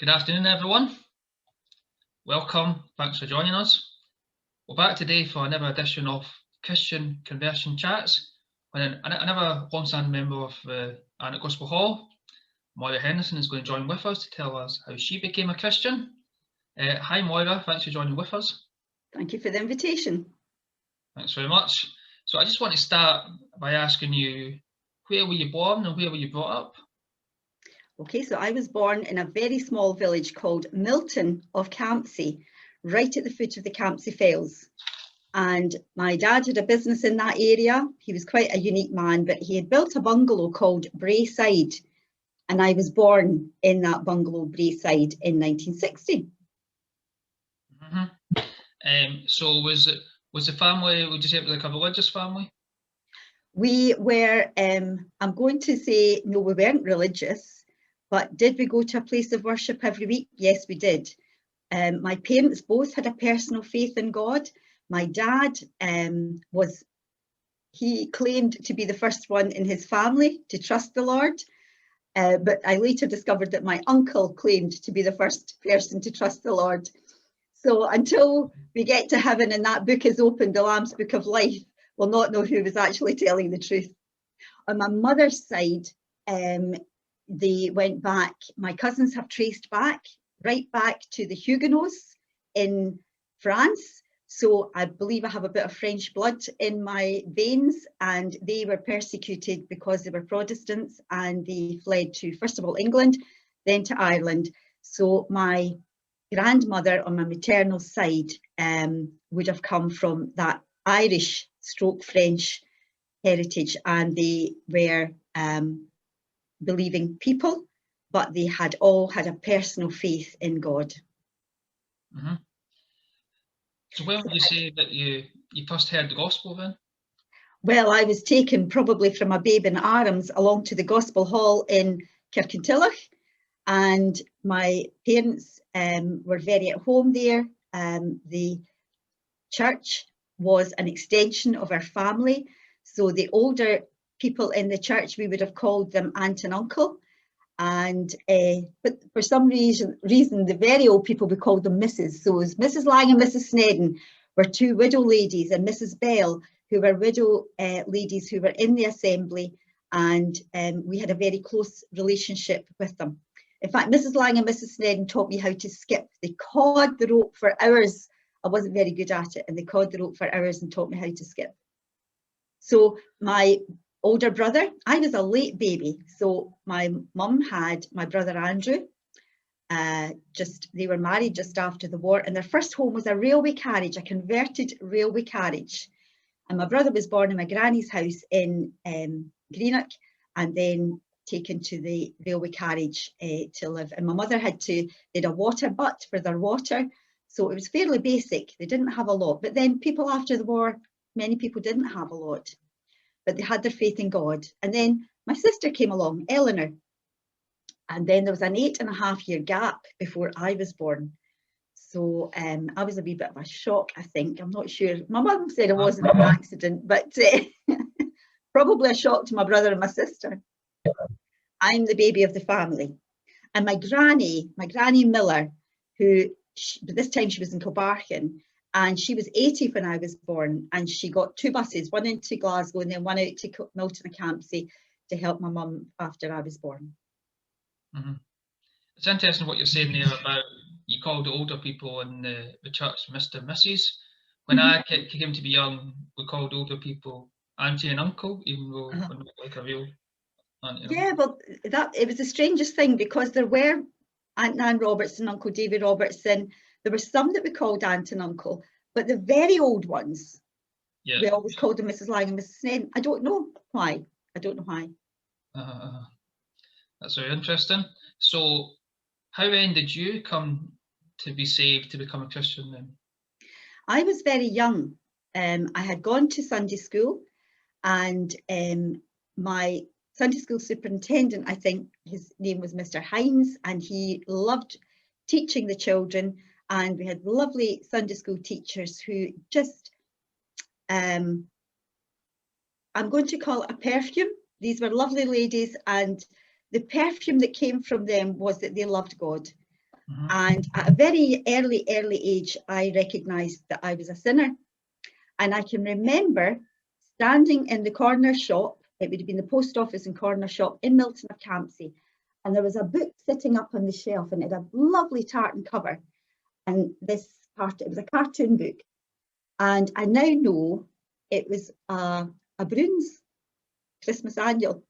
Good afternoon, everyone. Welcome. Thanks for joining us. We're back today for another edition of Christian Conversion Chats. When another long-standing member of Anna Gospel Hall, Moira Henderson, is going to join with us to tell us how she became a Christian. Hi, Moira. Thanks for joining with us. Thank you for the invitation. Thanks very much. So I just want to start by asking you, where were you born and where were you brought up? Okay, so I was born in a very small village called Milton of Campsie, right at the foot of the Campsie Fells. And my dad had a business in that area. He was quite a unique man, but he had built a bungalow called Braeside. And I was born in that bungalow, Braeside, in 1960. So was the family, would you say it was like a religious family? We were, I'm going to say, no, we weren't religious. But did we go to a place of worship every week? Yes, we did. My parents both had a personal faith in God. My dad he claimed to be the first one in his family to trust the Lord. But I later discovered that my uncle claimed to be the first person to trust the Lord. So until we get to heaven and that book is opened, the Lamb's Book of Life, we'll not know who was actually telling the truth. On my mother's side, they went back, my cousins have traced back, right back to the Huguenots in France. So I believe I have a bit of French blood in my veins, and they were persecuted because they were Protestants and they fled to, first of all, England, then to Ireland. So my grandmother on my maternal side would have come from that Irish / French heritage, and they were believing people, but they had all had a personal faith in God. Mm-hmm. So when would you say that you first heard the gospel then? Well, I was taken probably from a babe in arms along to the Gospel Hall in Kirkintilloch, and my parents were very at home there. The church was an extension of our family, so the older people in the church, we would have called them aunt and uncle, and but for some reason the very old people, we called them Mrs. So it was Mrs. Lang and Mrs. Snedden were two widow ladies, and Mrs. Bell, who were widow ladies who were in the assembly, and we had a very close relationship with them. In fact, Mrs. Lang and Mrs. Snedden taught me how to skip. They cawed the rope for hours. I wasn't very good at it, and they cawed the rope for hours and taught me how to skip. So my older brother, I was a late baby, so my mum had my brother Andrew. They were married just after the war, and their first home was a railway carriage, a converted railway carriage. And my brother was born in my granny's house in Greenock, and then taken to the railway carriage to live. And my mother they had a water butt for their water, so it was fairly basic. They didn't have a lot, but then people after the war, many people didn't have a lot, but they had their faith in God. And then my sister came along, Eleanor, and then there was an 8.5-year gap before I was born. So I was a wee bit of a shock, I think. I'm not sure. My mum said it wasn't an accident, but probably a shock to my brother and my sister. I'm the baby of the family. And my granny Miller, this time she was in Kilbarchan, and she was 80 when I was born, and she got 2 buses, one into Glasgow and then one out to Milton of Campsie to help my mum after I was born. Mm-hmm. It's interesting what you're saying there about you called the older people in the church Mr. and Mrs. When I came to be young, we called older people auntie and uncle, even though we're not like a real auntie and uncle. Well, it was the strangest thing, because there were Aunt Nan Robertson, Uncle David Robertson. There were some that we called aunt and uncle, but the very old ones, we always called them Mrs. Lang and Mrs. Snedden. I don't know why. That's very interesting. So how then did you come to be saved, to become a Christian then? I was very young. I had gone to Sunday school, and my Sunday school superintendent, I think his name was Mr. Hines, and he loved teaching the children, and we had lovely Sunday school teachers who just, I'm going to call it a perfume. These were lovely ladies, and the perfume that came from them was that they loved God. And at a very early age, I recognised that I was a sinner. And I can remember standing in the corner shop, it would have been the post office and corner shop in Milton of Campsie, and there was a book sitting up on the shelf, and it had a lovely tartan cover. And it was a cartoon book. And I now know it was a Bruins Christmas annual,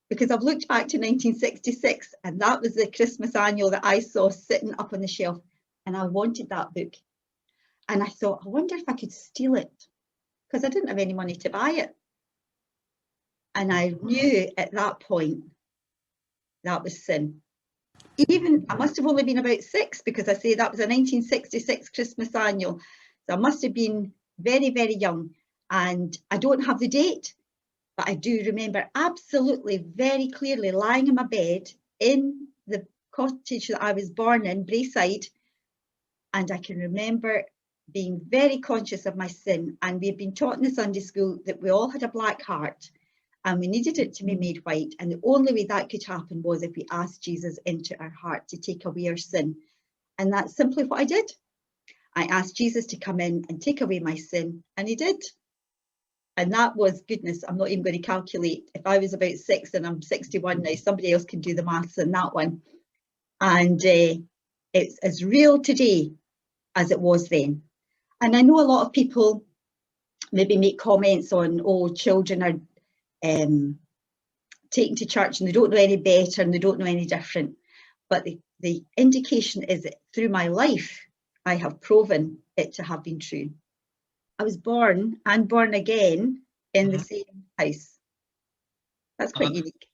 because I've looked back to 1966, and that was the Christmas annual that I saw sitting up on the shelf, and I wanted that book. And I thought, I wonder if I could steal it, because I didn't have any money to buy it. And I knew at that point that was sin. Even, I must have only been about 6, because I say that was a 1966 Christmas annual. So I must have been very, very young. And I don't have the date, but I do remember absolutely very clearly lying in my bed in the cottage that I was born in, Braeside. And I can remember being very conscious of my sin. And we've been taught in the Sunday school that we all had a black heart and we needed it to be made white. And the only way that could happen was if we asked Jesus into our heart to take away our sin. And that's simply what I did. I asked Jesus to come in and take away my sin, and he did. And that was, goodness, I'm not even going to calculate. If I was about 6 and I'm 61 now, somebody else can do the maths on that one. And it's as real today as it was then. And I know a lot of people maybe make comments on, oh, children are taken to church and they don't know any better and they don't know any different. But the indication is that through my life, I have proven it to have been true. I was born and born again in the same house. That's quite unique.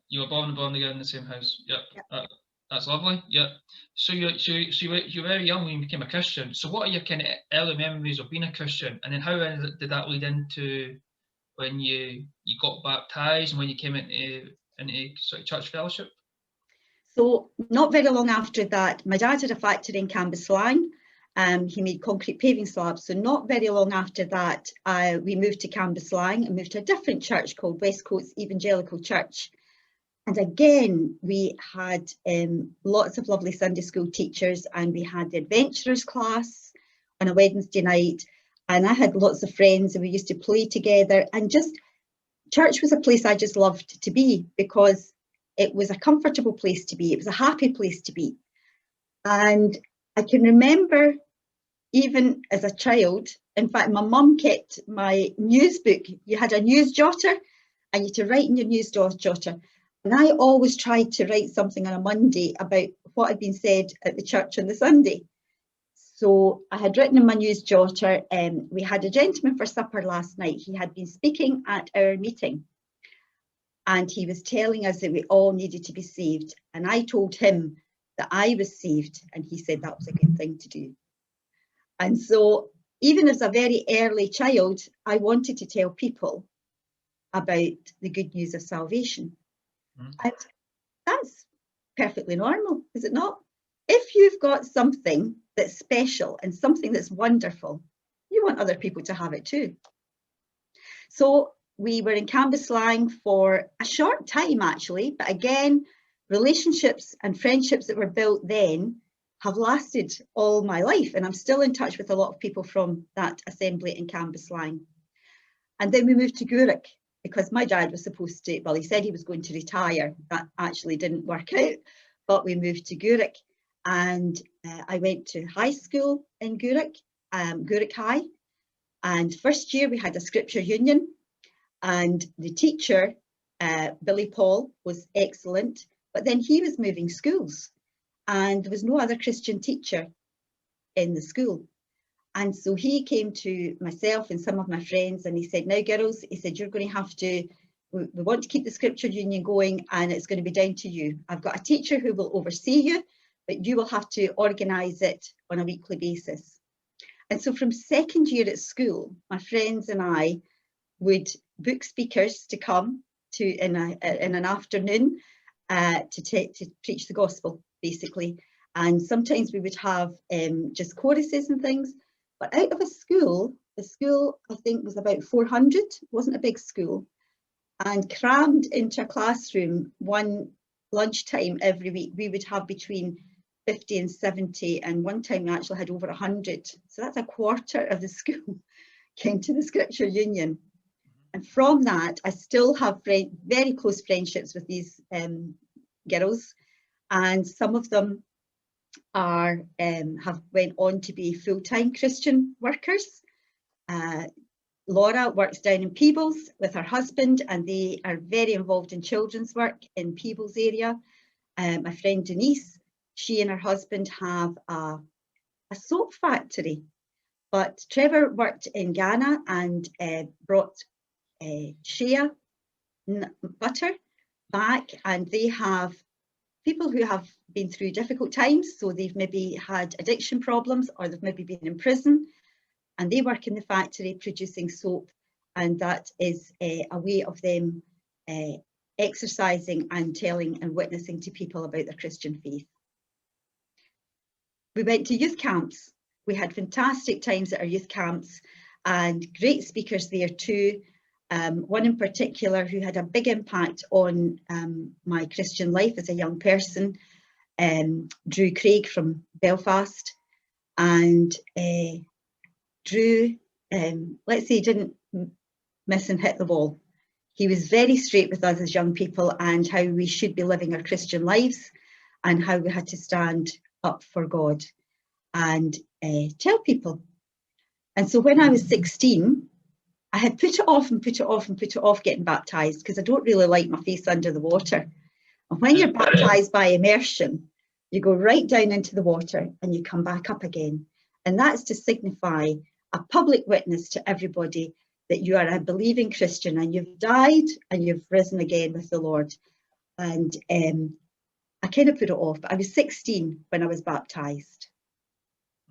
You were born and born again in the same house. Yep. That's lovely. Yep. So you were very young when you became a Christian. So what are your kind of early memories of being a Christian? And then how did that lead into when you got baptised and when you came into sort of church fellowship? So not very long after that, my dad had a factory in Cambuslang. He made concrete paving slabs. So not very long after that, we moved to Cambuslang and moved to a different church called West Coast Evangelical Church. And again, we had lots of lovely Sunday school teachers, and we had the adventurers class on a Wednesday night. And I had lots of friends and we used to play together, and just church was a place I just loved to be because it was a comfortable place to be. It was a happy place to be. And I can remember even as a child, in fact, my mum kept my news book. You had a news jotter and you had to write in your news jotter. And I always tried to write something on a Monday about what had been said at the church on the Sunday. So I had written in my news jotter, we had a gentleman for supper last night. He had been speaking at our meeting. And he was telling us that we all needed to be saved. And I told him that I was saved. And he said that was a good thing to do. And so even as a very early child, I wanted to tell people about the good news of salvation. And that's perfectly normal, is it not? If you've got something that's special and something that's wonderful, you want other people to have it too. So we were in Cambuslang for a short time, actually, but again, relationships and friendships that were built then have lasted all my life, and I'm still in touch with a lot of people from that assembly in Cambuslang. And then we moved to Gourock because my dad was supposed to, well, he said he was going to retire. That actually didn't work out, but we moved to Gourock, and I went to high school in Gourock, Gourock High, and first year we had a scripture union. And the teacher, Billy Paul, was excellent, but then he was moving schools and there was no other Christian teacher in the school. And so he came to myself and some of my friends and he said, now girls, he said, you're going to have to, we want to keep the scripture union going and it's going to be down to you. I've got a teacher who will oversee you, but you will have to organise it on a weekly basis. And so from second year at school, my friends and I would book speakers to come to in an afternoon to preach the gospel, basically. And sometimes we would have just choruses and things. But out of a school, the school I think was about 400, wasn't a big school, and crammed into a classroom one lunchtime every week, we would have between 50 and 70, and one time we actually had over 100. So that's a quarter of the school came to the Scripture Union. And from that, I still have very close friendships with these girls, and some of them are have went on to be full-time Christian workers. Laura works down in Peebles with her husband, and they are very involved in children's work in Peebles area. My friend Denise, she and her husband have a soap factory. But Trevor worked in Ghana and brought shea butter back, and they have people who have been through difficult times, so they've maybe had addiction problems, or they've maybe been in prison, and they work in the factory producing soap, and that is a way of them exercising and telling and witnessing to people about their Christian faith. We went to youth camps. We had fantastic times at our youth camps and great speakers there too. One in particular who had a big impact on my Christian life as a young person, Drew Craig from Belfast. And Drew, let's say, didn't miss and hit the wall. He was very straight with us as young people and how we should be living our Christian lives and how we had to stand up for God and tell people. And so when I was 16, I had put it off and put it off and put it off getting baptised because I don't really like my face under the water. And when you're baptised by immersion, you go right down into the water and you come back up again. And that's to signify a public witness to everybody that you are a believing Christian and you've died and you've risen again with the Lord. And I kind of put it off, but I was 16 when I was baptised.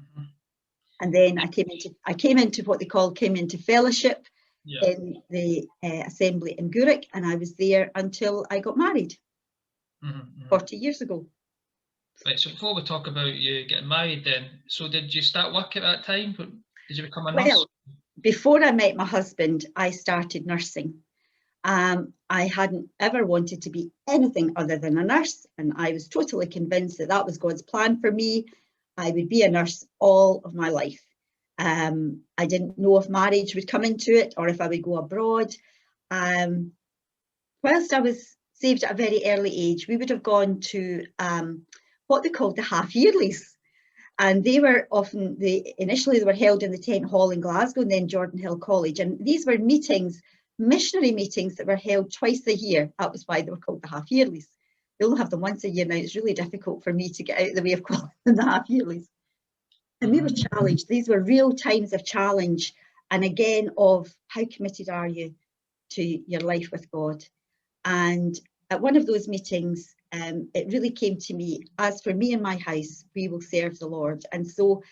Mm-hmm. And then I came into what they came into fellowship in the assembly in Gourock, and I was there until I got married 40 years ago. Right, so before we talk about you getting married then, so did you start work at that time? Did you become a nurse? Well, before I met my husband, I started nursing. I hadn't ever wanted to be anything other than a nurse, and I was totally convinced that that was God's plan for me. I would be a nurse all of my life. I didn't know if marriage would come into it or if I would go abroad. Whilst I was saved at a very early age, we would have gone to what they called the half-yearlies. And they were often, initially they were held in the Tent Hall in Glasgow and then Jordan Hill College. And these were meetings, missionary meetings that were held twice a year. That was why they were called the half-yearlies. They only have them once a year now. It's really difficult for me to get out of the way of calling them the half-yearlies. And we were challenged. These were real times of challenge. And again, of how committed are you to your life with God? And at one of those meetings, it really came to me, as for me and my house, we will serve the Lord. And so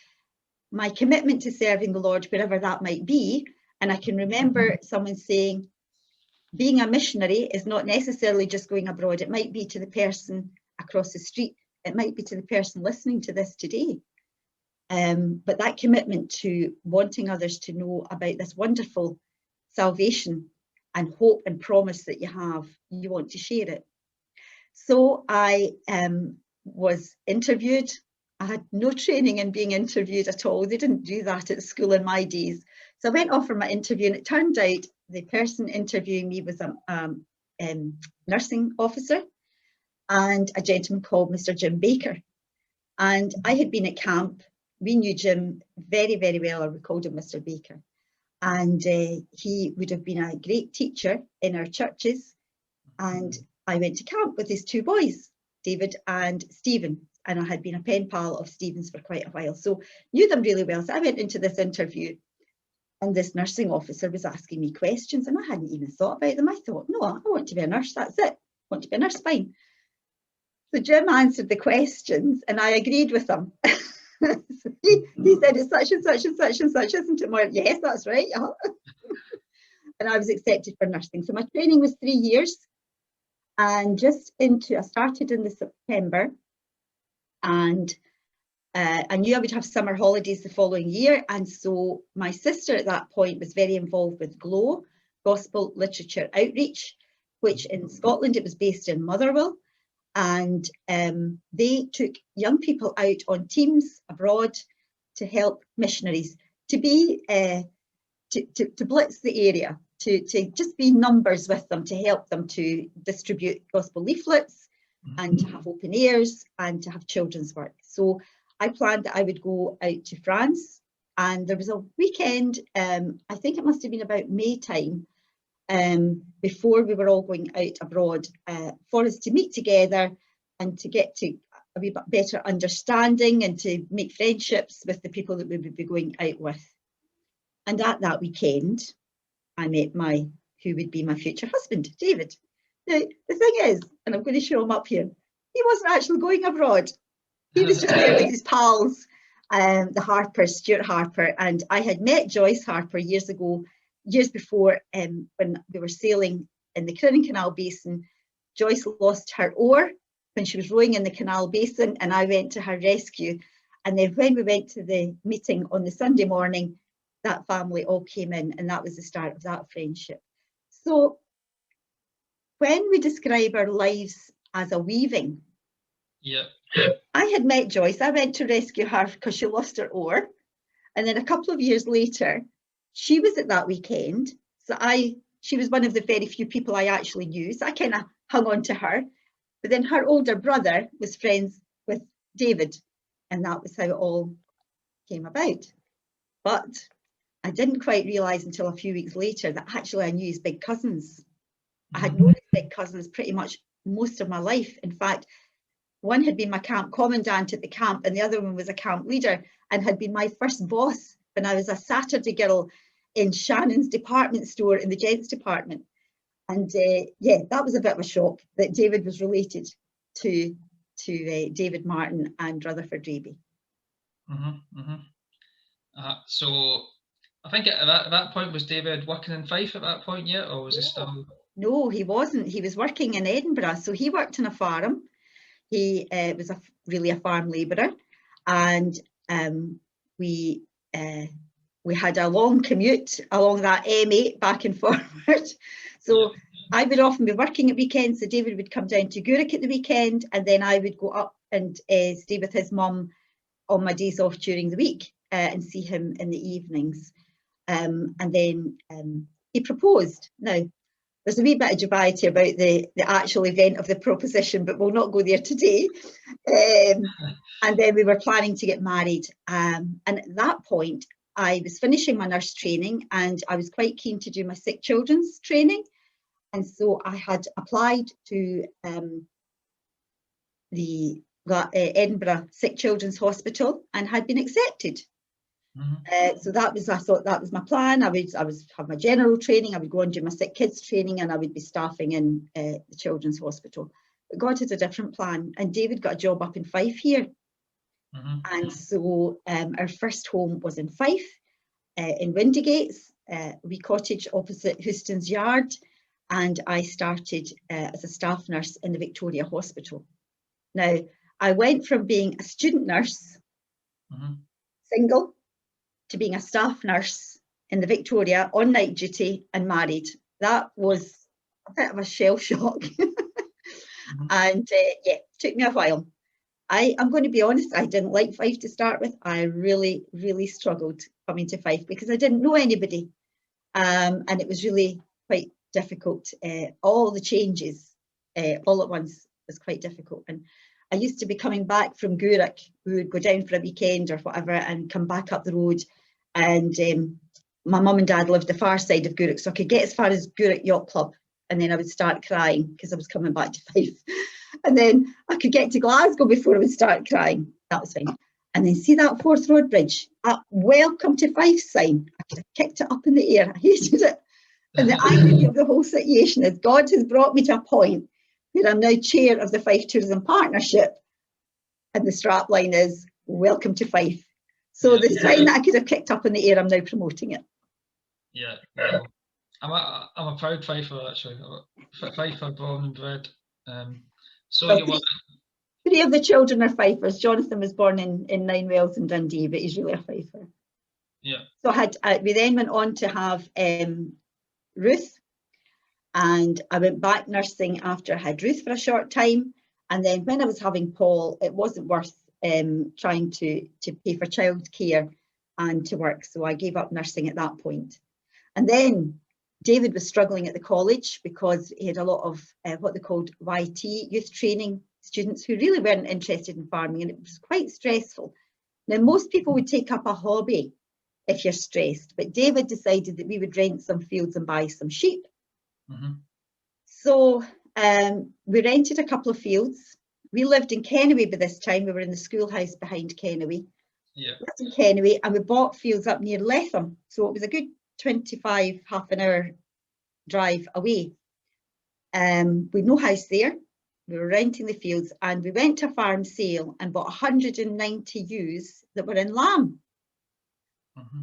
my commitment to serving the Lord, wherever that might be, and I can remember someone saying, being a missionary is not necessarily just going abroad. It might be to the person across the street. It might be to the person listening to this today. But that commitment to wanting others to know about this wonderful salvation and hope and promise that you have, you want to share it. So I was interviewed. I had no training in being interviewed at all. They didn't do that at school in my days. So I went off for my interview, and it turned out the person interviewing me was a nursing officer and a gentleman called Mr. Jim Baker. And I had been at camp. We knew Jim very, very well, or we called him Mr. Baker. And he would have been a great teacher in our churches. And I went to camp with his two boys, David and Stephen. And I had been a pen pal of Stephen's for quite a while, so knew them really well. So I went into this interview, and this nursing officer was asking me questions, and I hadn't even thought about them. I thought, no, I want to be a nurse, that's it. I want to be a nurse, fine. So Jim answered the questions, and I agreed with him. So he said, it's such and such and such and such, isn't it, Moira? Yes, that's right. And I was accepted for nursing. So my training was 3 years. And I started in the September, and I knew I would have summer holidays the following year. And so my sister at that point was very involved with GLOW, Gospel Literature Outreach, which in Scotland, it was based in Motherwell. and they took young people out on teams abroad to help missionaries, to be to blitz the area, to just be numbers with them, to help them to distribute gospel leaflets and to have open airs and to have children's work. So I planned that I would go out to France, and there was a weekend, I think it must have been about May time, before we were all going out abroad, for us to meet together and to get to a wee bit better understanding and to make friendships with the people that we would be going out with. And at that weekend, I met who would be my future husband, David. Now, the thing is, and I'm going to show him up here, he wasn't actually going abroad. He was just there with his pals, the Harpers, Stuart Harper, and I had met Joyce Harper years before, when we were sailing in the Crinan Canal Basin. Joyce lost her oar when she was rowing in the canal basin, and I went to her rescue. And then when we went to the meeting on the Sunday morning, that family all came in, and that was the start of that friendship. So when we describe our lives as a weaving, I had met Joyce. I went to rescue her because she lost her oar. And then a couple of years later, she was at that weekend. So she was one of the very few people I actually knew. So I kind of hung on to her. But then her older brother was friends with David. And that was how it all came about. But I didn't quite realise until a few weeks later that actually I knew his big cousins. I had known his big cousins pretty much most of my life. In fact, one had been my camp commandant at the camp, and the other one was a camp leader and had been my first boss when I was a Saturday girl in Shannon's department store in the gents department. And yeah, that was a bit of a shock that David was related to David Martin and Rutherford Raby. So I think at that point, was David working in Fife at that point yet, or was he still? No, he wasn't. He was working in Edinburgh. So he worked in a farm. He was really a farm labourer, and we had a long commute along that M8 back and forward. So I would often be working at weekends. So David would come down to Gourock at the weekend, and then I would go up and stay with his mum on my days off during the week and see him in the evenings. And then he proposed. Now, there's a wee bit of dubiety about the actual event of the proposition, but we'll not go there today. And then we were planning to get married. And at that point, I was finishing my nurse training, and I was quite keen to do my sick children's training. And so I had applied to the Edinburgh Sick Children's Hospital and had been accepted. So I thought that was my plan. I would have my general training, I would go and do my sick kids training, and I would be staffing in the children's hospital. But God had a different plan, and David got a job up in Fife here. And so our first home was in Fife, in Windygates, a wee cottage opposite Houston's Yard, and I started as a staff nurse in the Victoria Hospital. Now, I went from being a student nurse, single, to being a staff nurse in the Victoria on night duty and married. That was a bit of a shell shock. And yeah, it took me a while. I'm going to be honest, I didn't like Fife to start with. I really, really struggled coming to Fife because I didn't know anybody. And it was really quite difficult. All the changes all at once was quite difficult. And I used to be coming back from Gourock. We would go down for a weekend or whatever and come back up the road. And my mum and dad lived the far side of Gourock, so I could get as far as Gourock Yacht Club, and then I would start crying because I was coming back to Fife. And then I could get to Glasgow before I would start crying. That was fine. And then see that Forth Road Bridge, that welcome to Fife sign. I could have kicked it up in the air. I hated it. And the irony of the whole situation is God has brought me to a point where I'm now chair of the Fife Tourism Partnership, and the strapline is welcome to Fife. So the sign that I could have kicked up in the air, I'm now promoting it. Yeah, well, I'm a proud Fifer actually. Fifer, born and bred. So well, you were. Three of the children are Fifers. Jonathan was born in Nine Wells in Dundee, but he's really a Fifer. Yeah. So we then went on to have Ruth, and I went back nursing after I had Ruth for a short time, And then when I was having Paul, it wasn't worth trying to pay for childcare and to work. So I gave up nursing at that point. And then David was struggling at the college because he had a lot of what they called YT, youth training students, who really weren't interested in farming, and it was quite stressful. Now, most people would take up a hobby if you're stressed, but David decided that we would rent some fields and buy some sheep. So we rented a couple of fields. We lived in Kennoway by this time. We were in the schoolhouse behind Kennoway. Yeah. We lived in Kennoway, and we bought fields up near Letham. So it was a good 25, half an hour drive away. We'd no house there. We were renting the fields, and we went to a farm sale and bought 190 ewes that were in lamb.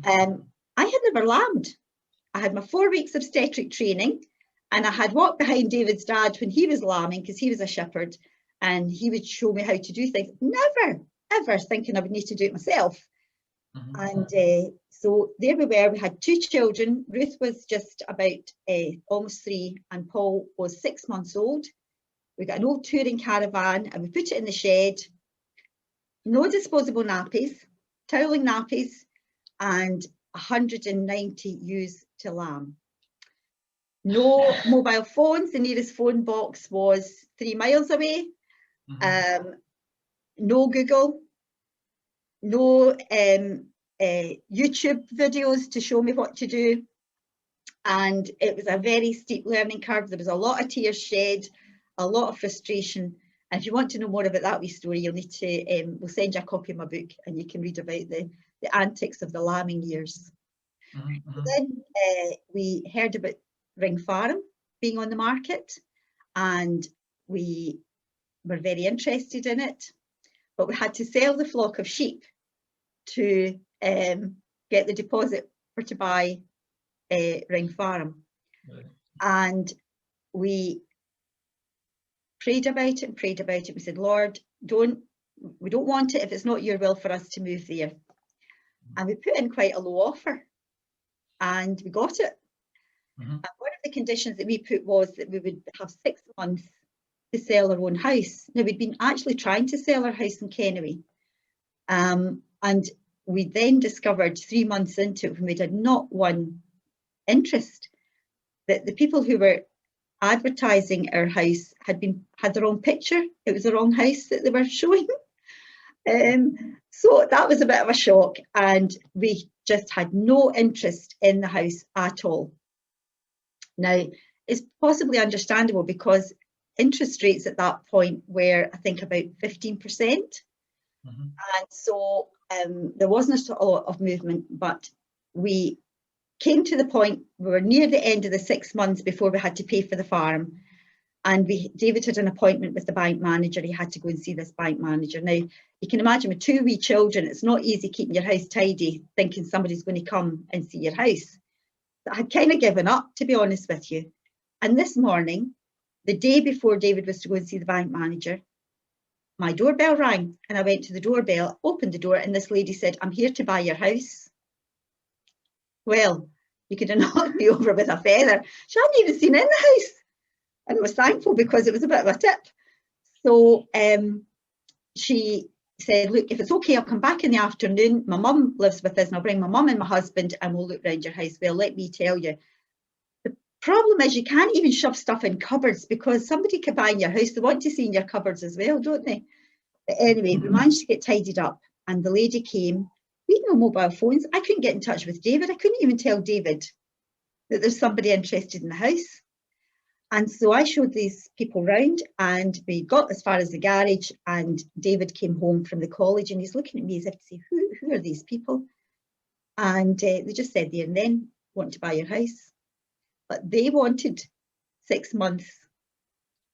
I had never lambed. I had my 4 weeks obstetric training, and I had walked behind David's dad when he was lambing, because he was a shepherd, and he would show me how to do things. Never, ever thinking I would need to do it myself. And so there we were. We had 2 children. Ruth was just about almost 3, and Paul was 6 months old. We got an old touring caravan, and we put it in the shed. No disposable nappies, toweling nappies, and 190 ewes to lamb. No mobile phones. The nearest phone box was 3 miles away. No Google. No YouTube videos to show me what to do. And it was a very steep learning curve. There was a lot of tears shed, a lot of frustration. And if you want to know more about that wee story, you'll need to, we'll send you a copy of my book, and you can read about the antics of the lambing years. Then we heard about Ring Farm being on the market, and we were very interested in it, but we had to sell the flock of sheep to get the deposit for to buy Ring Farm. And we prayed about it. We said, Lord, we don't want it if it's not your will for us to move there. And we put in quite a low offer, and we got it. And one of the conditions that we put was that we would have 6 months to sell our own house. Now, we'd been actually trying to sell our house in Kennoway, and we then discovered 3 months into it, when we had not one interest, that the people who were advertising our house had their own picture. It was the wrong house that they were showing. So that was a bit of a shock, and we just had no interest in the house at all. Now, it's possibly understandable, because interest rates at that point were, I think, about 15%. And so there wasn't a lot of movement, but we came to the point, we were near the end of the 6 months before we had to pay for the farm. And David had an appointment with the bank manager. He had to go and see this bank manager. Now, you can imagine with 2 wee children, it's not easy keeping your house tidy, thinking somebody's going to come and see your house. I had kind of given up, to be honest with you. And this morning, the day before David was to go and see the bank manager, my doorbell rang, and I went to the doorbell, opened the door, and this lady said, I'm here to buy your house. Well, you could have knocked me over with a feather. She hadn't even seen in the house. And I was thankful, because it was a bit of a tip. So she said, look, if it's okay, I'll come back in the afternoon. My mum lives with us, and I'll bring my mum and my husband, and we'll look round your house. Well, let me tell you, the problem is you can't even shove stuff in cupboards, because somebody could buy in your house. They want to see in your cupboards as well, don't they? But anyway, we managed to get tidied up, and the lady came. We had no mobile phones. I couldn't get in touch with David. I couldn't even tell David that there's somebody interested in the house. And so I showed these people round, and we got as far as the garage, and David came home from the college, and he's looking at me as if to say, who are these people? And they just said there and then, want to buy your house. But they wanted 6 months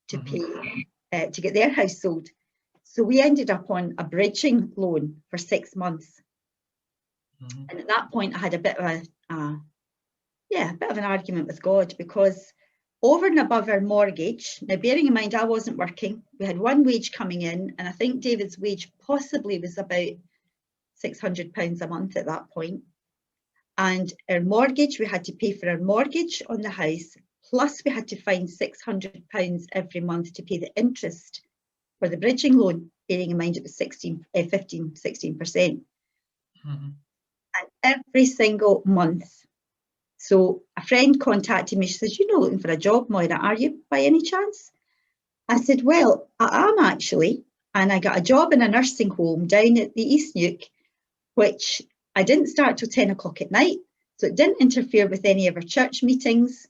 to pay, to get their house sold. So we ended up on a bridging loan for 6 months. And at that point, I had a bit of an argument with God, because over and above our mortgage, now bearing in mind I wasn't working, we had one wage coming in, and I think David's wage possibly was about £600 a month at that point. And our mortgage, we had to pay for our mortgage on the house, plus we had to find £600 every month to pay the interest for the bridging loan, bearing in mind it was 15, 16%. And every single month. So a friend contacted me. She says, "You're not looking for a job, Moira, are you, by any chance?" I said, "Well, I am actually." And I got a job in a nursing home down at the East Nuke, which I didn't start till 10 o'clock at night. So it didn't interfere with any of our church meetings.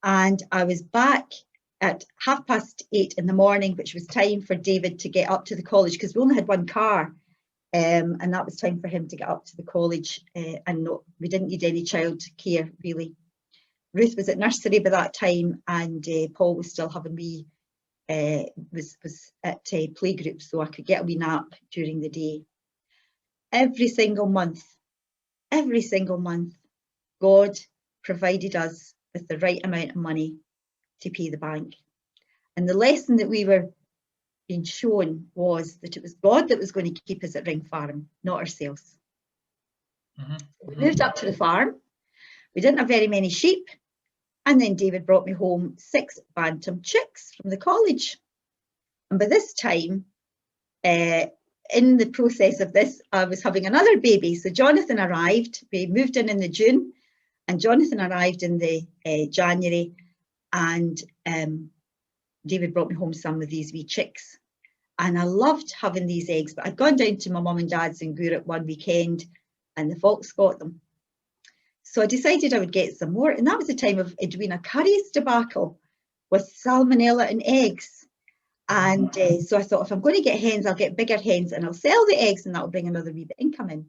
And I was back at 8:30 in the morning, which was time for David to get up to the college, because we only had one car. And that was time for him to get up to the college, and we didn't need any child care really. Ruth was at nursery by that time, and Paul was still having was at playgroup, so I could get a wee nap during the day. Every single month, God provided us with the right amount of money to pay the bank. And the lesson that we were being shown was that it was God that was going to keep us at Ring Farm, not ourselves. We moved up to the farm. We didn't have very many sheep. And then David brought me home 6 bantam chicks from the college. And by this time, in the process of this, I was having another baby. So Jonathan arrived. We moved in the June, and Jonathan arrived in the January. And David brought me home some of these wee chicks. And I loved having these eggs, but I'd gone down to my mum and dad's in Gourock one weekend, and the fox got them. So I decided I would get some more. And that was the time of Edwina Curry's debacle with salmonella and eggs. And so I thought, if I'm going to get hens, I'll get bigger hens and I'll sell the eggs, and that'll bring another wee bit of income in.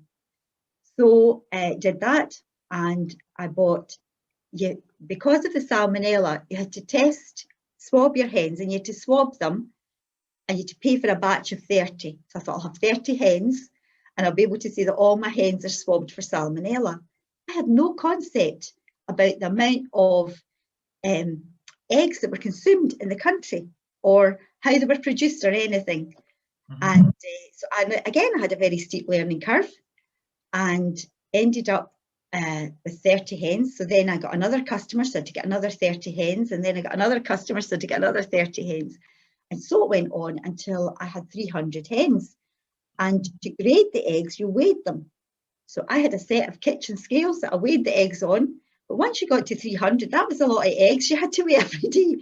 So I did that, and I bought, because of the salmonella, you had to swab your hens, and you had to swab them, and you had to pay for a batch of 30. So I thought, I'll have 30 hens, and I'll be able to say that all my hens are swabbed for salmonella. I had no concept about the amount of eggs that were consumed in the country, or how they were produced, or anything. And so again, I had a very steep learning curve, and ended up with 30 hens. So then I got another customer, so I had to get another 30 hens, and then I got another customer, so I had to get another 30 hens. And so it went on until I had 300 hens. And to grade the eggs, you weighed them. So I had a set of kitchen scales that I weighed the eggs on. But once you got to 300, that was a lot of eggs you had to weigh every day.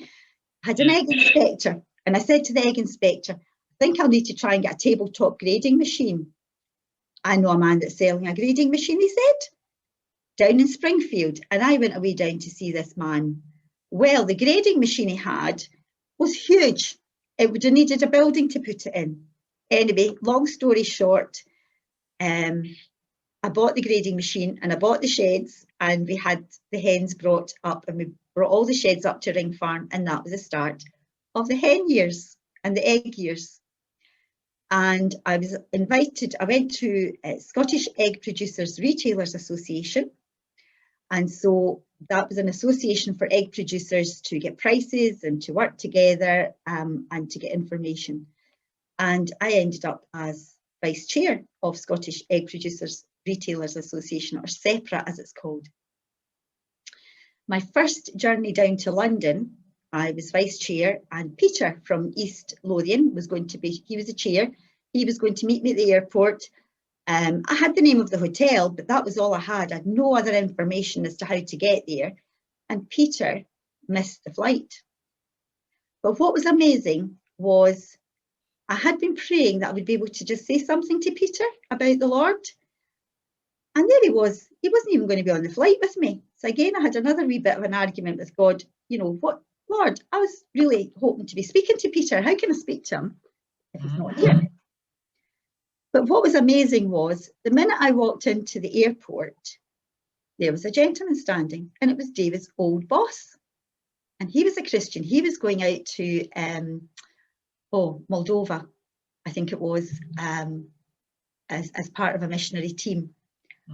I had an egg inspector, and I said to the egg inspector, "I think I'll need to try and get a tabletop grading machine." "I know a man that's selling a grading machine," he said, "down in Springfield." And I went away down to see this man. Well, the grading machine he had was huge. It would have needed a building to put it in. Anyway, long story short, I bought the grading machine, and I bought the sheds, and we had the hens brought up, and we brought all the sheds up to Ring Farm, and that was the start of the hen years and the egg years. And I was invited, I went to Scottish Egg Producers Retailers Association. And so that was an association for egg producers to get prices and to work together and to get information. And I ended up as vice chair of Scottish Egg Producers Retailers Association, or SEPRA as it's called. My first journey down to London, I was vice chair, and Peter from East Lothian was going to be, he was the chair, he was going to meet me at the airport. I had the name of the hotel, but that was all I had. I had no other information as to how to get there. And Peter missed the flight. But what was amazing was I had been praying that I would be able to just say something to Peter about the Lord. And there he was. He wasn't even going to be on the flight with me. So again, I had another wee bit of an argument with God. You know, what, Lord, I was really hoping to be speaking to Peter. How can I speak to him if he's not here? But what was amazing was the minute I walked into the airport, there was a gentleman standing, and it was David's old boss. And he was a Christian. He was going out to Moldova, I think it was, as part of a missionary team.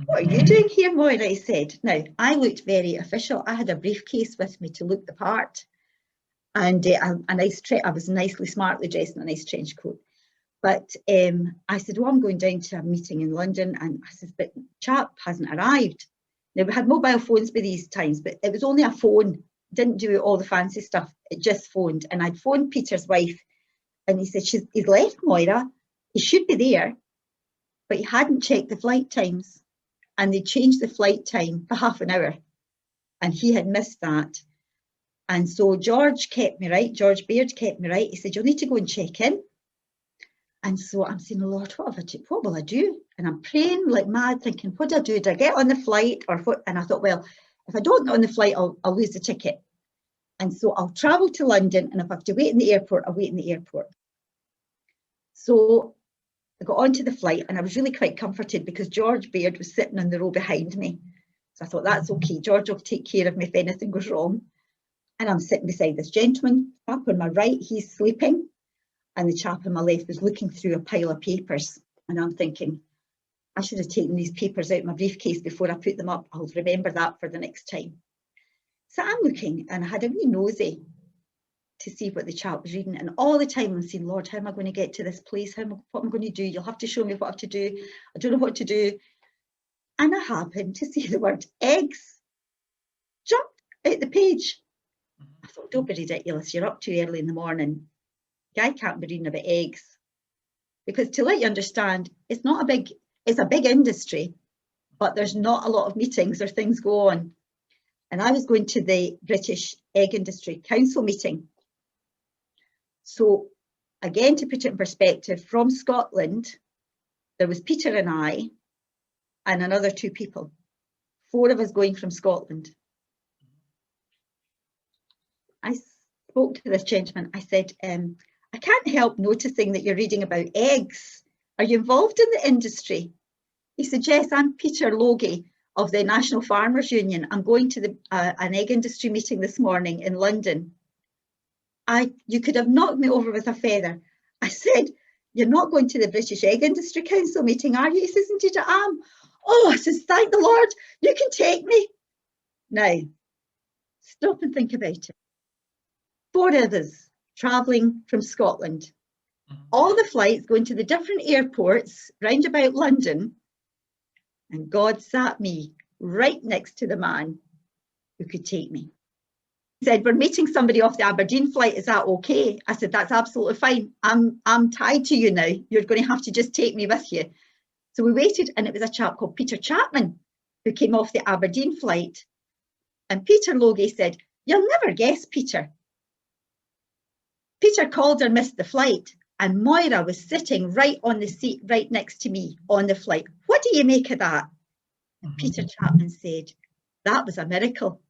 "What are you doing here, Moira?" he said. Now, I looked very official. I had a briefcase with me to look the part, and I was nicely, smartly dressed in a nice trench coat. But I said, "Well, I'm going down to a meeting in London," and I said, "But chap hasn't arrived." Now, we had mobile phones by these times, but it was only a phone. Didn't do all the fancy stuff. It just phoned, and I'd phoned Peter's wife, And he said, he's left, Moira. He should be there. But he hadn't checked the flight times. And they changed the flight time for half an hour. And he had missed that. And so George kept me right. George Beard kept me right. He said, you'll need to go and check in. And so I'm saying, Lord, what will I do? And I'm praying like mad, thinking, what do I do? Do I get on the flight or what? And I thought, well, if I don't get on the flight, I'll lose the ticket. And so I'll travel to London. And if I have to wait in the airport, I'll wait in the airport. So I got onto the flight and I was really quite comforted because George Beard was sitting in the row behind me. So I thought, that's okay. George will take care of me if anything goes wrong. And I'm sitting beside this gentleman, chap on my right, he's sleeping. And the chap on my left was looking through a pile of papers. And I'm thinking, I should have taken these papers out of my briefcase before I put them up. I'll remember that for the next time. So I'm looking and I had a wee nosy to see what the chap was reading. And all the time I'm saying, Lord, how am I going to get to this place? What am I going to do? You'll have to show me what I have to do. I don't know what to do. And I happened to see the word eggs jump out the page. I thought, don't be ridiculous. You're up too early in the morning. Guy can't be reading about eggs. Because to let you understand, it's a big industry, but there's not a lot of meetings or things go on. And I was going to the British Egg Industry Council meeting. So again, to put it in perspective, from Scotland, there was Peter and I and another 2 people, 4 of us going from Scotland. I spoke to this gentleman. I said, I can't help noticing that you're reading about eggs. Are you involved in the industry? He said, yes, I'm Peter Logie of the National Farmers Union. I'm going to an egg industry meeting this morning in London. You could have knocked me over with a feather. I said, you're not going to the British Egg Industry Council meeting, are you? He says, indeed I am. Oh, I says, thank the Lord, you can take me. Now, stop and think about it. 4 of us travelling from Scotland. All the flights going to the different airports round about London. And God sat me right next to the man who could take me. He said, we're meeting somebody off the Aberdeen flight. Is that okay? I said, that's absolutely fine. I'm tied to you now. You're going to have to just take me with you. So we waited, and it was a chap called Peter Chapman who came off the Aberdeen flight. And Peter Logie said, you'll never guess, Peter. Peter Calder missed the flight, and Moira was sitting right on the seat right next to me on the flight. What do you make of that? And Peter Chapman said, that was a miracle.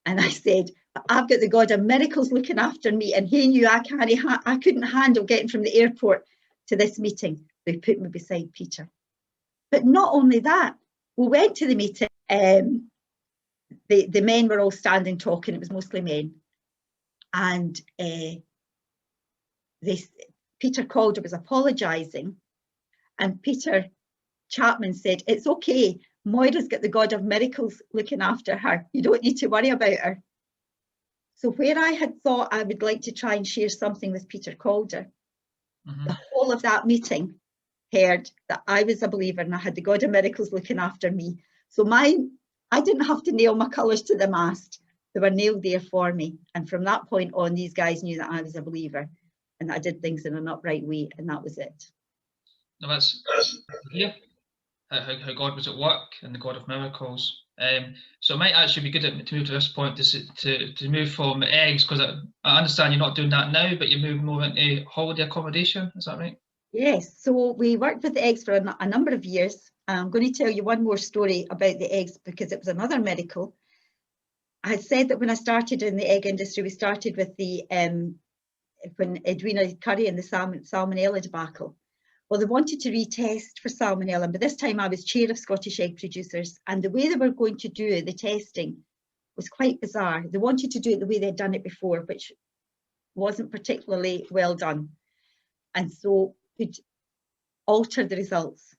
And I said, I've got the God of miracles looking after me, and he knew I couldn't handle getting from the airport to this meeting. They put me beside Peter. But not only that, we went to the meeting. The men were all standing talking. It was mostly men. And Peter Calder was apologising, and Peter Chapman said, it's okay, Moira's got the God of miracles looking after her. You don't need to worry about her. So where I had thought I would like to try and share something with Peter Calder, the whole of that meeting heard that I was a believer and I had the God of miracles looking after me. So I didn't have to nail my colours to the mast. They were nailed there for me. And from that point on, these guys knew that I was a believer and that I did things in an upright way, and that was it. No, that's here. How God was at work and the God of miracles. So it might actually be good to move to this point to move from eggs, because I understand you're not doing that now, but you're moving more into holiday accommodation. Is that right? Yes. So we worked with the eggs for a number of years. I'm going to tell you one more story about the eggs because it was another miracle. I had said that when I started in the egg industry, we started with when Edwina Curry and the salmonella debacle. Well, they wanted to retest for salmonella, and by this time I was chair of Scottish egg producers, and the way they were going to do the testing was quite bizarre. They wanted to do it the way they'd done it before, which wasn't particularly well done, and so could alter the results.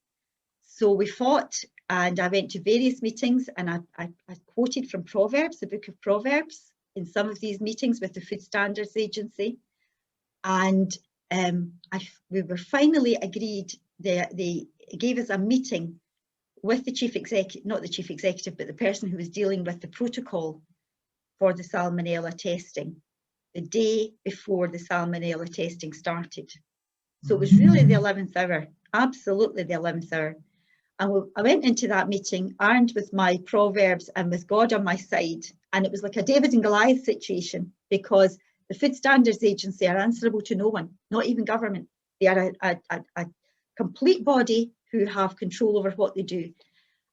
So we fought, and I went to various meetings, and I quoted from Proverbs, the book of Proverbs, in some of these meetings with the Food Standards Agency. And we were finally agreed. They gave us a meeting with the chief executive, not the chief executive, but the person who was dealing with the protocol for the salmonella testing. the day before the salmonella testing started. So it was really the 11th hour, absolutely the 11th hour. And I went into that meeting armed with my Proverbs and with God on my side. And it was like a David and Goliath situation, because the Food Standards Agency are answerable to no one, not even government. They are a complete body who have control over what they do.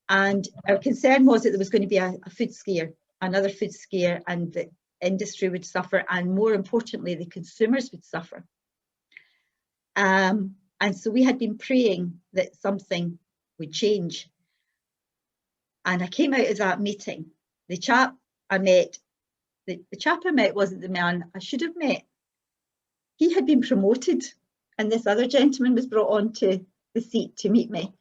And our concern was that there was going to be a food scare, another food scare, and the industry would suffer, and more importantly, the consumers would suffer. And so we had been praying that something would change. And I came out of that meeting. The chap I met, the chap I met wasn't the man I should have met. He had been promoted, and this other gentleman was brought onto the seat to meet me.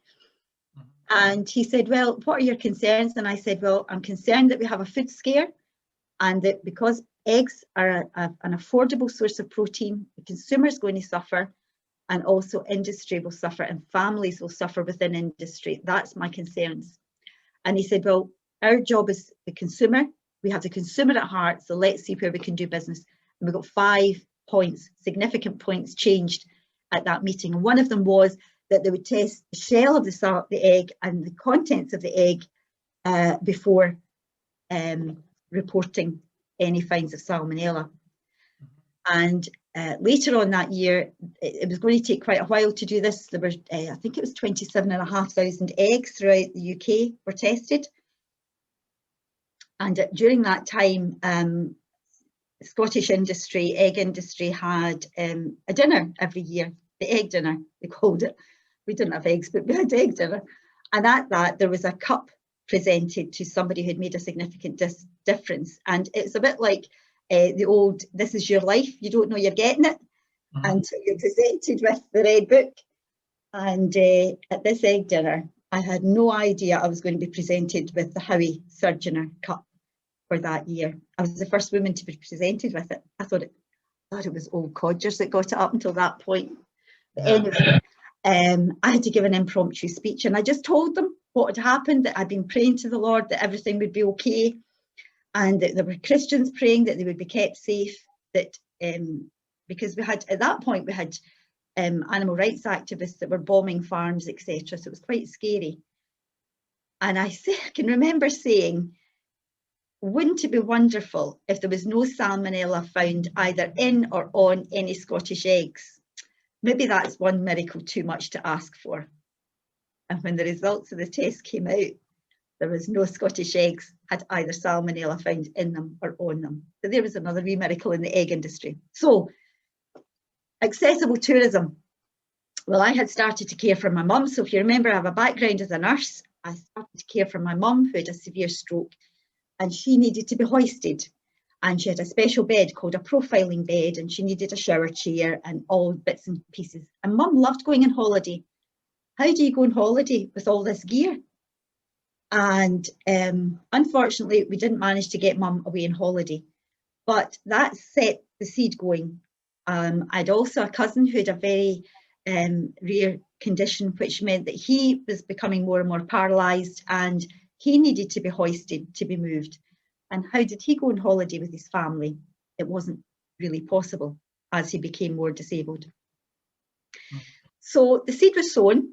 And he said, well, what are your concerns? And I said, well, I'm concerned that we have a food scare, and that because eggs are an affordable source of protein, the consumer is going to suffer, and also industry will suffer, and families will suffer within industry. That's my concerns. And he said, well, our job is the consumer. We have the consumer at heart, so let's see where we can do business. And we got 5 points, significant points changed at that meeting. And one of them was that they would test the shell of the egg and the contents of the egg before reporting any finds of salmonella. And later on that year, it was going to take quite a while to do this. There were, I think it was 27,500 eggs throughout the UK were tested. And during that time, Scottish industry, egg industry, had a dinner every year, the egg dinner, they called it. We didn't have eggs, but we had egg dinner. And at that, there was a cup presented to somebody who had made a significant difference. And it's a bit like the old, this is your life, you don't know you're getting it until you're presented with the red book. And at this egg dinner, I had no idea I was going to be presented with the Howie Surgeoner Cup for that year. I was the first woman to be presented with it. I thought it was old codgers that got it up until that point. But anyway, I had to give an impromptu speech, and I just told them what had happened, that I'd been praying to the Lord that everything would be okay, and that there were Christians praying that they would be kept safe, that because we had, at that point, we had animal rights activists that were bombing farms, etc. So it was quite scary. And I can remember saying, wouldn't it be wonderful if there was no salmonella found either in or on any Scottish eggs? Maybe that's one miracle too much to ask for. And when the results of the test came out, there was no Scottish eggs had either salmonella found in them or on them. So there was another wee miracle in the egg industry. So, accessible tourism. Well, I had started to care for my mum. So if you remember, I have a background as a nurse. I started to care for my mum, who had a severe stroke, and she needed to be hoisted. And she had a special bed called a profiling bed, and she needed a shower chair and all bits and pieces. And Mum loved going on holiday. How do you go on holiday with all this gear? And unfortunately, we didn't manage to get Mum away on holiday, but that set the seed going. I'd also a cousin who had a very rare condition, which meant that he was becoming more and more paralysed, and he needed to be hoisted to be moved. And how did he go on holiday with his family? It wasn't really possible as he became more disabled. So the seed was sown,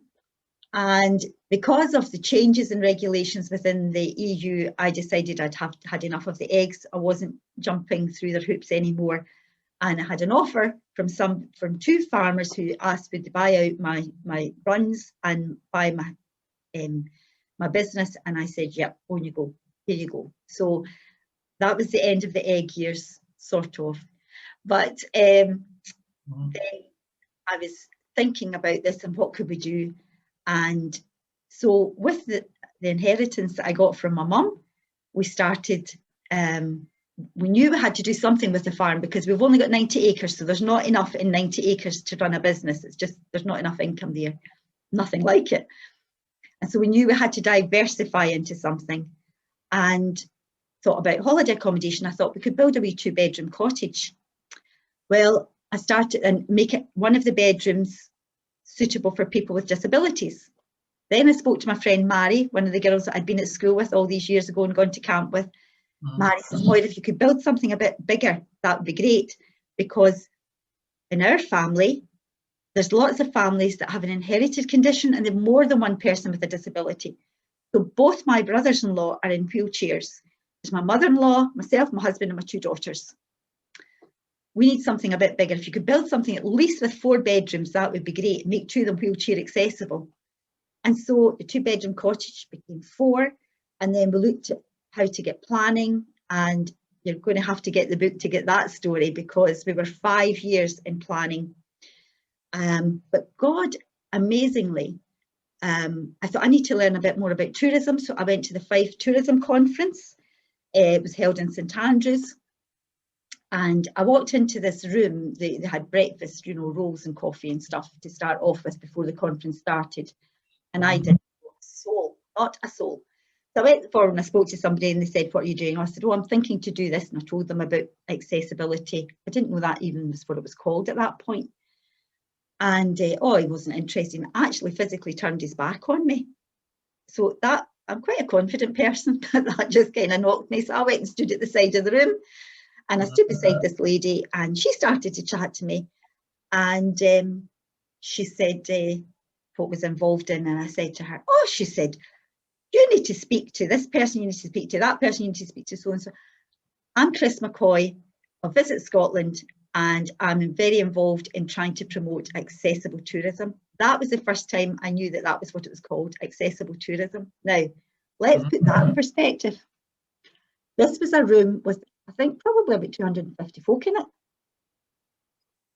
and because of the changes in regulations within the EU, I decided I'd had enough of the eggs. I wasn't jumping through their hoops anymore. And I had an offer from 2 farmers who asked would they buy out my runs and buy my business. And I said, yep, on you go, here you go. So that was the end of the egg years, sort of. But then I was thinking about this and what could we do. And so with the inheritance that I got from my mum, we started, we knew we had to do something with the farm because we've only got 90 acres. So there's not enough in 90 acres to run a business. It's just, there's not enough income there, nothing like it. And so we knew we had to diversify into something, and thought about holiday accommodation. I thought we could build a wee 2-bedroom cottage. Well, I started and make it one of the bedrooms suitable for people with disabilities. Then I spoke to my friend Mary, one of the girls that I'd been at school with all these years ago and gone to camp with. Mary says, Moira, if you could build something a bit bigger, that would be great, because in our family, there's lots of families that have an inherited condition and they've more than one person with a disability. So both my brothers-in-law are in wheelchairs. There's my mother-in-law, myself, my husband, and my 2 daughters. We need something a bit bigger. If you could build something at least with 4 bedrooms, that would be great. Make 2 of them wheelchair accessible. And so the 2-bedroom cottage became 4. And then we looked at how to get planning, and you're going to have to get the book to get that story, because we were 5 years in planning. But God, amazingly, I thought I need to learn a bit more about tourism. So I went to the Fife Tourism Conference. It was held in St Andrews. And I walked into this room. They had breakfast, you know, rolls and coffee and stuff to start off with before the conference started. And I didn't know a soul, not a soul. So I went forward and I spoke to somebody and they said, what are you doing? I said, oh, I'm thinking to do this. And I told them about accessibility. I didn't know that even was what it was called at that point. And oh, he wasn't interested, and actually physically turned his back on me. So that, I'm quite a confident person, but that just kind of knocked me. So I went and stood at the side of the room, and I stood beside this lady, and she started to chat to me. And she said what was involved in, and I said to her, oh, she said, you need to speak to this person, you need to speak to that person, you need to speak to so and so. I'm Chris McCoy of Visit Scotland, and I'm very involved in trying to promote accessible tourism. That was the first time I knew that that was what it was called, accessible tourism. Now, let's put that in perspective. This was a room with, I think, probably about 250 folk in it.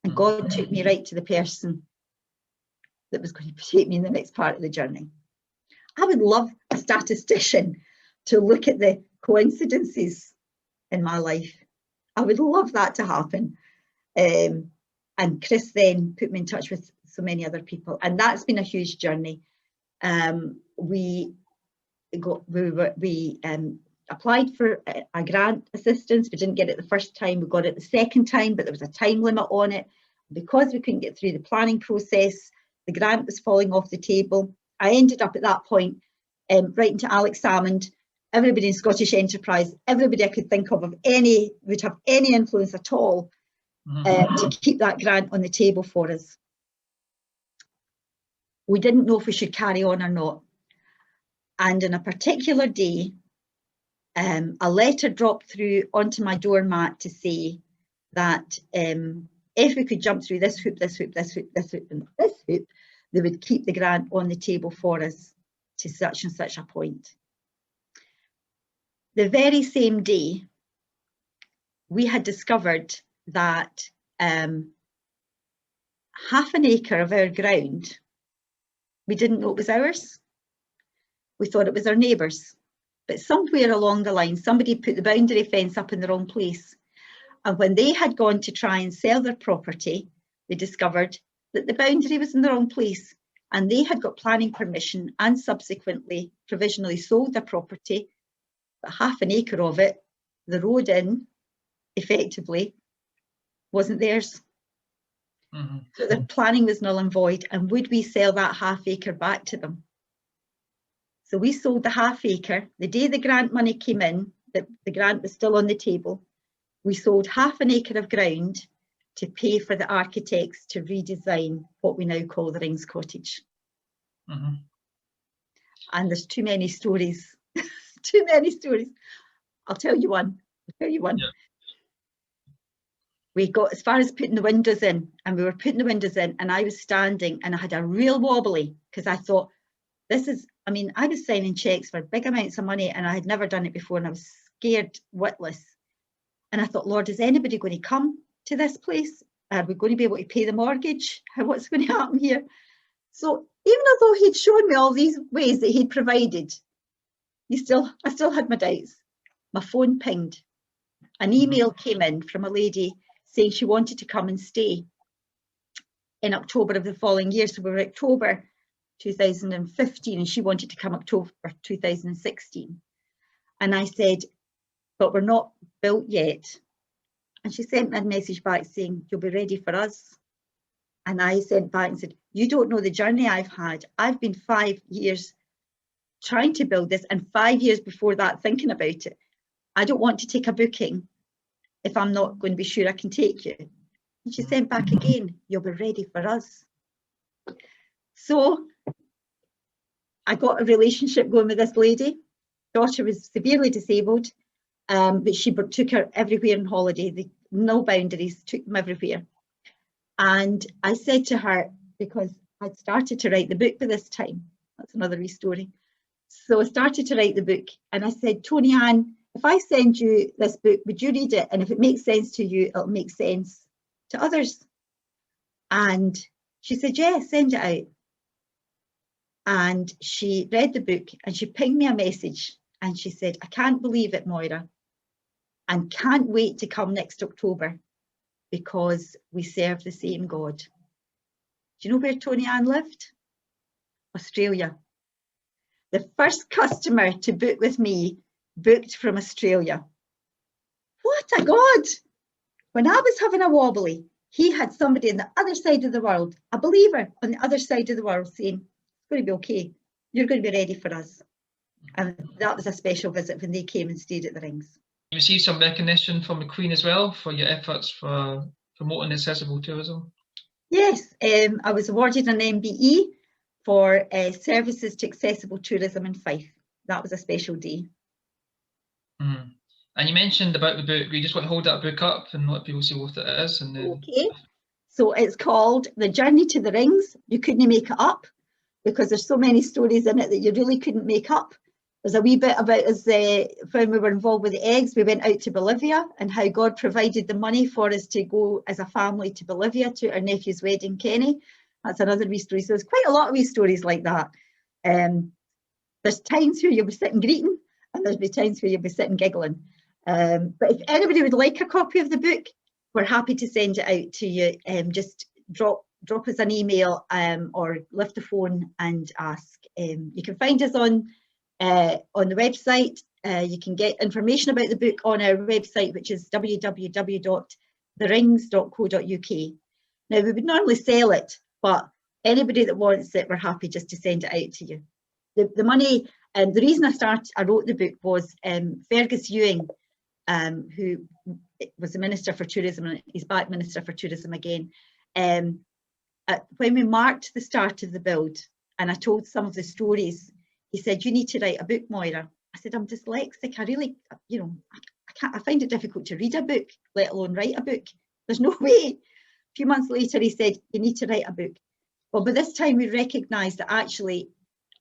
And God took me right to the person that was going to take me in the next part of the journey. I would love a statistician to look at the coincidences in my life. I would love that to happen. And Chris then put me in touch with so many other people, and that's been a huge journey. We applied for a grant assistance. We didn't get it the first time, we got it the second time, but there was a time limit on it. Because we couldn't get through the planning process, the grant was falling off the table. I ended up at that point writing to Alex Salmond, everybody in Scottish Enterprise, everybody I could think of any, would have any influence at all, to keep that grant on the table for us. We didn't know if we should carry on or not. And on a particular day, a letter dropped through onto my doormat to say that if we could jump through this hoop, this hoop, this hoop, this hoop, and this hoop, they would keep the grant on the table for us to such and such a point. The very same day, we had discovered that half an acre of our ground, we didn't know it was ours. We thought it was our neighbours. But somewhere along the line, somebody put the boundary fence up in the wrong place. And when they had gone to try and sell their property, they discovered that the boundary was in the wrong place. And they had got planning permission and subsequently provisionally sold their property. But half an acre of it, the road in, effectively, wasn't theirs. So the planning was null and void. And would we sell that half acre back to them? So we sold the half acre. The day the grant money came in, the grant was still on the table, we sold half an acre of ground to pay for the architects to redesign what we now call the Rings Cottage. And there's too many stories, too many stories. I'll tell you one. Yeah. We got as far as putting the windows in, and we were putting the windows in, and I was standing and I had a real wobbly because I thought, this is, I mean, I was signing checks for big amounts of money and I had never done it before, and I was scared witless. And I thought, Lord, is anybody going to come to this place? Are we going to be able to pay the mortgage? What's going to happen here? So even although he'd shown me all these ways that he'd provided, I still had my doubts. My phone pinged. An email came in from a lady saying she wanted to come and stay in October of the following year. So we were October 2015 and she wanted to come October 2016. And I said, but we're not built yet. And she sent me a message back saying, you'll be ready for us. And I sent back and said, you don't know the journey I've had. I've been 5 years trying to build this and 5 years before that thinking about it. I don't want to take a booking if I'm not going to be sure I can take you? And she sent back again, you'll be ready for us. So I got a relationship going with this lady. Daughter was severely disabled, but she took her everywhere on holiday. No boundaries, took them everywhere. And I said to her, because I'd started to write the book by this time, that's another wee story. So I started to write the book, and I said, Tony Ann, if I send you this book, would you read it? And if it makes sense to you, it'll make sense to others. And she said, yeah, send it out. And she read the book and she pinged me a message and she said, I can't believe it, Moira, and can't wait to come next October because we serve the same God. Do you know where Tony Ann lived? Australia. The first customer to book with me booked from Australia. What a God! When I was having a wobbly, he had somebody on the other side of the world, a believer on the other side of the world, saying, it's going to be okay. You're going to be ready for us. And that was a special visit when they came and stayed at the Rings. You received some recognition from the Queen as well for your efforts for promoting accessible tourism. Yes, I was awarded an MBE for services to accessible tourism in Fife. That was a special day. Mm. And you mentioned about the book. You just want to hold that book up and let people see what it is. And then... Okay, so it's called The Journey to the Rings. You couldn't make it up because there's so many stories in it that you really couldn't make up. There's a wee bit about us when we were involved with the eggs. We went out to Bolivia and how God provided the money for us to go as a family to Bolivia to our nephew's wedding, Kenny. That's another wee story. So there's quite a lot of wee stories like that. There's times where you'll be sitting greeting and there's be times where you'll be sitting giggling. But if anybody would like a copy of the book, we're happy to send it out to you. Just drop us an email or lift the phone and ask. You can find us on the website. You can get information about the book on our website, which is www.therings.co.uk. Now, we would normally sell it, but anybody that wants it, we're happy just to send it out to you. The money, the reason I wrote the book was Fergus Ewing, who was the Minister for Tourism, and he's back Minister for Tourism again. When we marked the start of the build, and I told some of the stories, he said, you need to write a book, Moira. I said, I'm dyslexic. I really, I find it difficult to read a book, let alone write a book. There's no way. A few months later, he said, you need to write a book. Well, by this time, we recognised that actually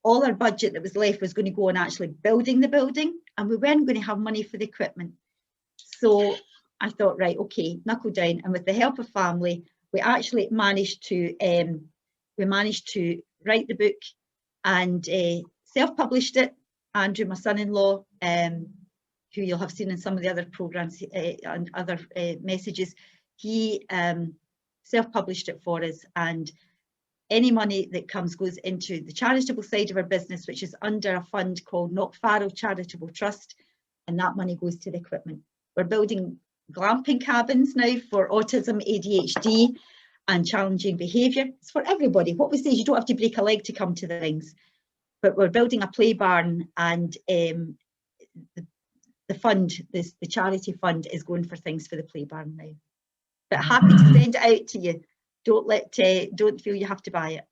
all our budget that was left was going to go on actually building the building, and we weren't going to have money for the equipment. So I thought, right, okay, knuckle down. And with the help of family, we actually managed to write the book and self-published it. Andrew, my son-in-law, who you'll have seen in some of the other programmes and other messages, he self-published it for us, and any money that comes goes into the charitable side of our business, which is under a fund called Knockfarrell Charitable Trust, and that money goes to the equipment. We're building glamping cabins now for autism, ADHD and challenging behaviour. It's for everybody. What we say is you don't have to break a leg to come to the Rings, but we're building a play barn, and the fund, the charity fund, is going for things for the play barn now. But happy to send it out to you. Don't feel you have to buy it.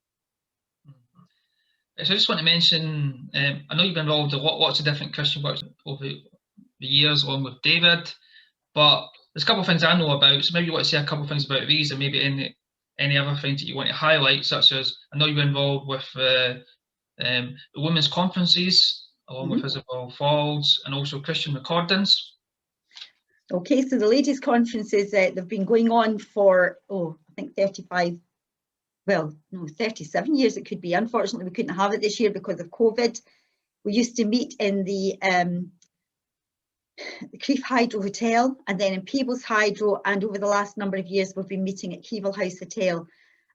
So I just want to mention, I know you've been involved in lots of different Christian works over the years, along with David, but there's a couple of things I know about, so maybe you want to say a couple of things about these, and maybe any other things that you want to highlight, such as, I know you've been involved with the women's conferences, along with Isabel Falls, and also Christian recordings. Okay, so the ladies' conferences, they've been going on for, I think 37 years it could be. Unfortunately, we couldn't have it this year because of COVID. We used to meet in the Crieff Hydro Hotel, and then in Peebles Hydro, and over the last number of years we've been meeting at Keevil House Hotel.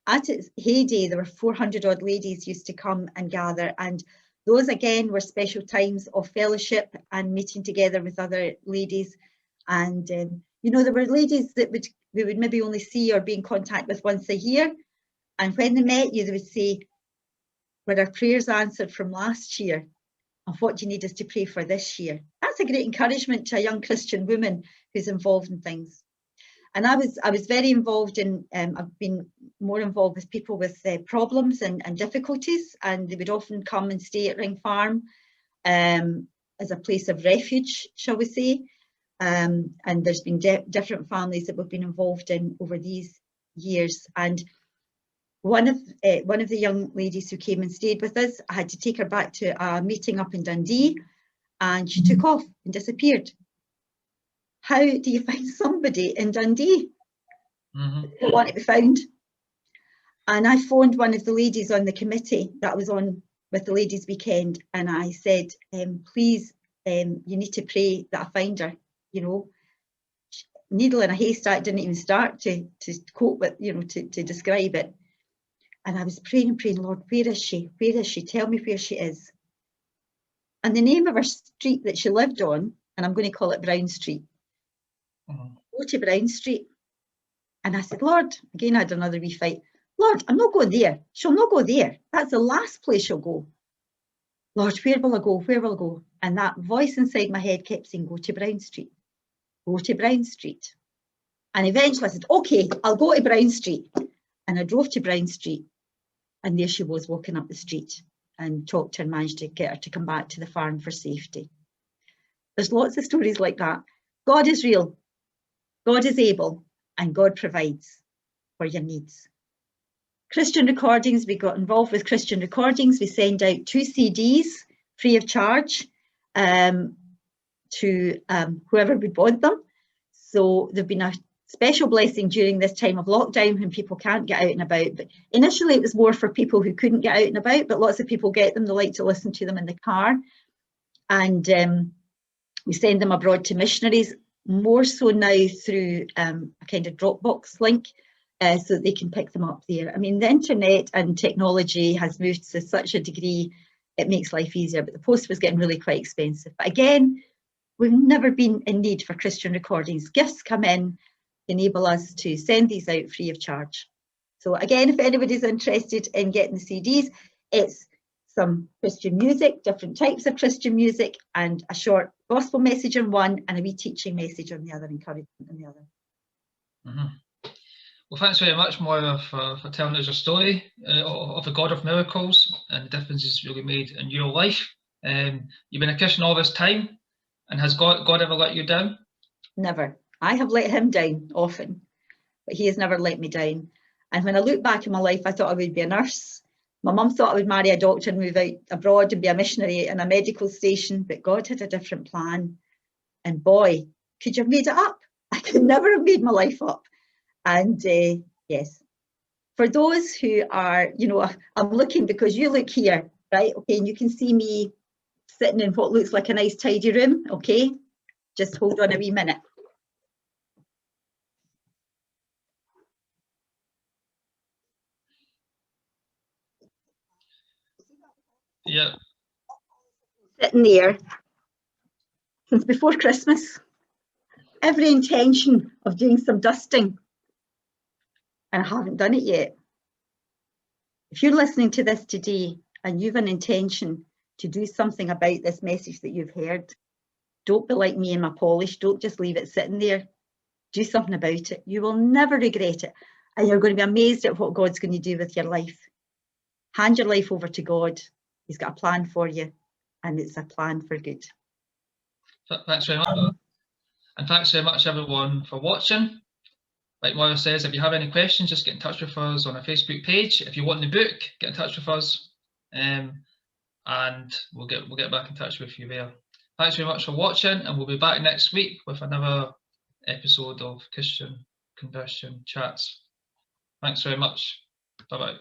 At its heyday, there were 400 odd ladies used to come and gather, and those again were special times of fellowship and meeting together with other ladies. And there were ladies that we would maybe only see or be in contact with once a year, and when they met you, they would say, were our prayers answered from last year? And what do you need us to pray for this year? That's a great encouragement to a young Christian woman who's involved in things. And I was very involved in, I've been more involved with people with problems and difficulties, and they would often come and stay at Ring Farm as a place of refuge, shall we say. And there's been different families that we've been involved in over these years. And one of the young ladies who came and stayed with us, I had to take her back to a meeting up in Dundee, and she took off and disappeared. How do you find somebody in Dundee who want to be found? And I phoned one of the ladies on the committee that was on with the ladies' weekend, and I said, please, you need to pray that I find her. You know, needle in a haystack didn't even start to cope with, you know, to describe it. And I was praying and praying, Lord, where is she? Where is she? Tell me where she is. And the name of her street that she lived on, and I'm going to call it Brown Street. Go to Brown Street. And I said, Lord, again, I had another wee fight. Lord, I'm not going there. She'll not go there. That's the last place she'll go. Lord, where will I go? Where will I go? And that voice inside my head kept saying, go to Brown Street. Go to Brown Street. And eventually I said, okay, I'll go to Brown Street. And I drove to Brown Street. And there she was walking up the street, and talked to her and managed to get her to come back to the farm for safety. There's lots of stories like that. God is real. God is able, and God provides for your needs. Christian recordings, we got involved with Christian recordings. We send out 2 CDs free of charge to whoever would want them. So there've been a special blessing during this time of lockdown when people can't get out and about. But initially it was more for people who couldn't get out and about, but lots of people get them. They like to listen to them in the car. And we send them abroad to missionaries, more so now through a kind of Dropbox link, so that they can pick them up there. I mean, the internet and technology has moved to such a degree, it makes life easier, but the post was getting really quite expensive. But again, we've never been in need for Christian recordings. Gifts come in, enable us to send these out free of charge. So again, if anybody's interested in getting the CDs, it's some Christian music, different types of Christian music, and a short gospel message on one and a wee teaching message on the other, encouragement on the other. Well, thanks very much, Moira, for telling us your story of the God of miracles and the differences really made in your life. You've been a Christian all this time, and has God ever let you down? Never. I have let him down often, but he has never let me down. And when I look back in my life, I thought I would be a nurse. My mum thought I would marry a doctor and move out abroad and be a missionary in a medical station, but God had a different plan. And boy, could you have made it up? I could never have made my life up. And yes, for those who are, you know, I'm looking because you look here, right? Okay, and you can see me sitting in what looks like a nice tidy room, okay? Just hold on a wee minute. Yeah. Sitting there since before Christmas. Every intention of doing some dusting, and I haven't done it yet. If you're listening to this today and you've an intention to do something about this message that you've heard, don't be like me and my polish. Don't just leave it sitting there. Do something about it. You will never regret it, and you're going to be amazed at what God's going to do with your life. Hand your life over to God. He's got a plan for you, and it's a plan for good. Thanks very much. And thanks very much, everyone, for watching. Like Moira says, if you have any questions, just get in touch with us on our Facebook page. If you want the book, get in touch with us, and we'll get back in touch with you there. Thanks very much for watching, and we'll be back next week with another episode of Christian Conversion Chats. Thanks very much. Bye-bye.